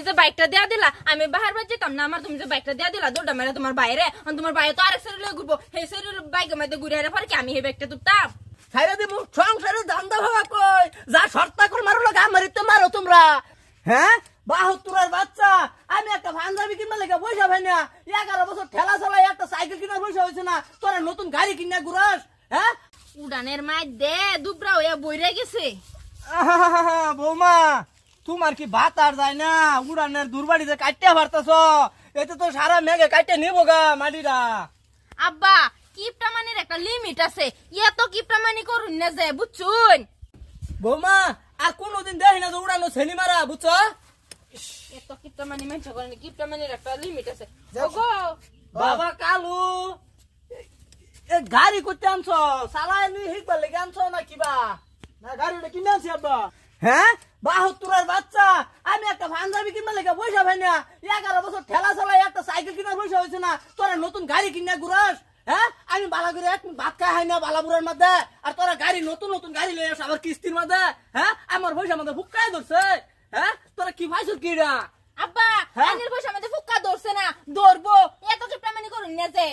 যে বাইকটা দেয়া দিলা আমি বাহার বাজ যেতাম না আমার তুমি যে বাইকটা দেয়া দিলা দৌড়া মেরে তোমার বাইরে তোমার বাইরে তো আরেক সাইডে ঘুরবো সেই সাইডের বাইকের মধ্যে ঘুরে আরে পরে কি আমি এই বাইকটা তুলতাম ছাইরা দিমু সংসারে ধান্দা ভাবা কই যা শর্তা কর মারো লাগা মারিতে মারো তোমরা হ্যাঁ 72 বাচ্চা আমি একটা পাঞ্জাবি কিনবা লাগা পয়সা ভাই না 11 বছর ঠেলা চালাই একটা সাইকেল কিনার পয়সা হইছে না তোরা নতুন গাড়ি কিনা ঘুরাস হ্যাঁ উড়ানের মাই দে দুবরা হইয়া বইরে গেছে বৌমা তোমার কি ভাত আর যায় না উড়ানের দুর্বাড়িতে কাটতে পারতেছ এতে তো সারা মেঘে কাটতে নিবো গা মাটিরা আব্বা কিপটামানির একটা লিমিট আছে এত কিপটামানি করুন না যে বুঝছুন বৌমা আর কোনদিন দেখি না যে উড়ানো ছেনি মারা বুঝছো এত কিপটামানি মেনছে করেন কিপটামানির একটা লিমিট আছে ওগো বাবা কালু গাড়ি করতে আনছো চালাই নি হিকবার লেগে আনছো না কিবা না গাড়িটা কিনে আনছি আব্বা হ্যাঁ 72 বাচ্চা আমি একটা পাঞ্জাবি কিনবা লেগে পয়সা ভাই না 11 বছর ঠেলা চালাই একটা সাইকেল কিনার পয়সা হইছে না তোরা নতুন গাড়ি কিনা ঘুরাস হ্যাঁ আমি বালা করে এক ভাত খাই হয় না বালাপুরের মধ্যে আর তোরা গাড়ি নতুন নতুন গাড়ি লই আস আবার কিস্তির মধ্যে হ্যাঁ আমার পয়সা মধ্যে ফুকাই ধরছে হ্যাঁ তোরা কি পাইছ কিরা আব্বা আইনের পয়সা মধ্যে ফুক্কা ধরছে না ধরবো এত কিপটামানি করুন না যে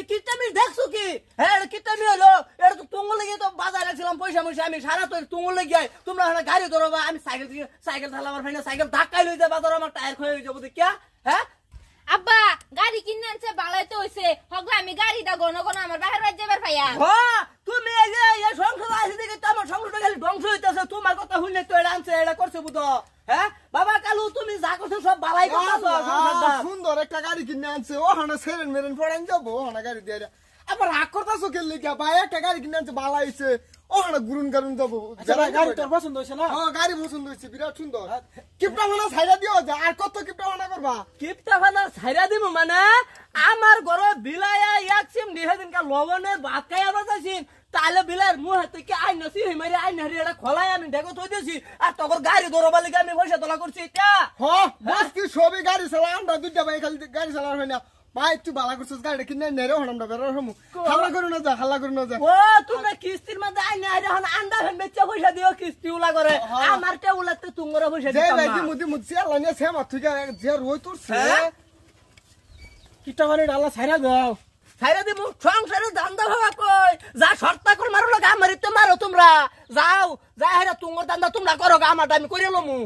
কিটামি দেখছো কি হ্যাঁ কিটামি হলো এটা তো তুঙ্গ লেগে তো বাজার রাখছিলাম পয়সা ময়সা আমি সারা তো তুঙ্গ লেগে তোমরা গাড়ি ধরবা আমি সাইকেল ঠালাবার ভাই না সাইকেল ধাক্কাই লই যাবা ধরো আমার টায়ার ক্ষয় হয়ে যাবো দেখিয়া হ্যাঁ আব্বা গাড়ি কিনে আনছে বালাই তো হইছে হগলা আমি গাড়িটা গণ গণ আমার বাহির বাজ যাবার ভাইয়া তুমি এই যে এই সংসার আছে দেখে তো আমার সংসারটা খালি ধ্বংস হইতেছে তোমার কথা শুনে তো এটা আনছে এটা করছে বুঝো হ্যাঁ বাবা কালু তুমি যা করছো সব বালাই করতেছো সুন্দর একটা গাড়ি কিনে আনছে ওখানে সেরেন মেরেন পড়ান যাবো ওখানে গাড়ি দিয়ে আবার রাগ করতেছো কে লিখা ভাই একটা গাড়ি কিনে আনছে ভালো হয়েছে ওখানে গুরুন গারুন যাবো গাড়ি তোর পছন্দ হয়েছে না হ্যাঁ গাড়ি পছন্দ হয়েছে বিরাট সুন্দর কিপটা ভানা ছাইরা দিও যা আর কত কিপটা ভানা করবা কিপটা ভানা ছাইরা দিব মানে আমার ঘরে বিলায়া এক সিম দিহে দিনকা লবণের ভাত খাইয়া বাজাইছিন তাহলে বিলার মুহে তুই কি আইন নসি মারি আইন হারি এটা খোলাই আমি দেখো থই দিছি আর তোর গাড়ি ধরবা লাগি আমি পয়সা তোলা করছি এটা হ্যাঁ বস্তি সবই গাড়ি চালা আমরা দুইটা ভাই খালি গাড়ি চালার হয় না ভাই তুই বালা করছিস গাড়ি কিনে নেরে হলাম বেরো হমু হাল্লা করু না যা হাল্লা করু না যা ও তুমি কিস্তির মধ্যে আইন হারি এখন আন্ডা ফেন বেচা পয়সা দিও কিস্তি উলা করে আমার তে উলাতে তুঙ্গরা পয়সা দিতাম না যে ভাই দিমু মুছি আল্লাহ নিয়ে সেমা তুই যে রই তোরছে কিটা মানে আল্লাহ ছাইরা দাও ছাইরা দিমু সংসারে ধান্দা ভাবা কই যা শর্তা কর মারো লাগা মারিতে মারো তোমরা যাও যা হেরা তুঙ্গর ধান্দা তোমরা করো গা আমারটা আমি কইরে লমু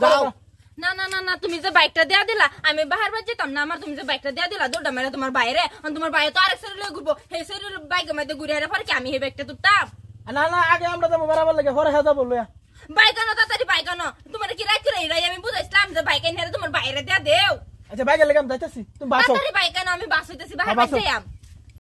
যাও না না না না তুমি যে বাইকটা দেয়া দিলা আমি বাহার বাজ যেতাম না আমার তুমি যে বাইকটা দেয়া দিলা দৌড়া মেরে তোমার বাইরে তোমার বাইরে তো আরেক সাইডে ঘুরবো সেই সাইডের বাইকের মধ্যে ঘুরে আরে পরে কি আমি এই বাইকটা তুলতাম না না আগে আমরা যাবো বরাবর লাগে পরে হ্যাঁ যাবো লইয়া বাইকানো তাড়াতাড়ি বাইকানো তোমার কি রাত করে রাই আমি বুঝাইছিলাম যে বাইক এনে তোমার বাইরে দেয়া দেও আচ্ছা বাইকে লাগে আমি যাইতেছি তুমি বাসো তাড়াতাড়ি বাইকানো আমি বাস হইতেছি বাহার বাজ যাইম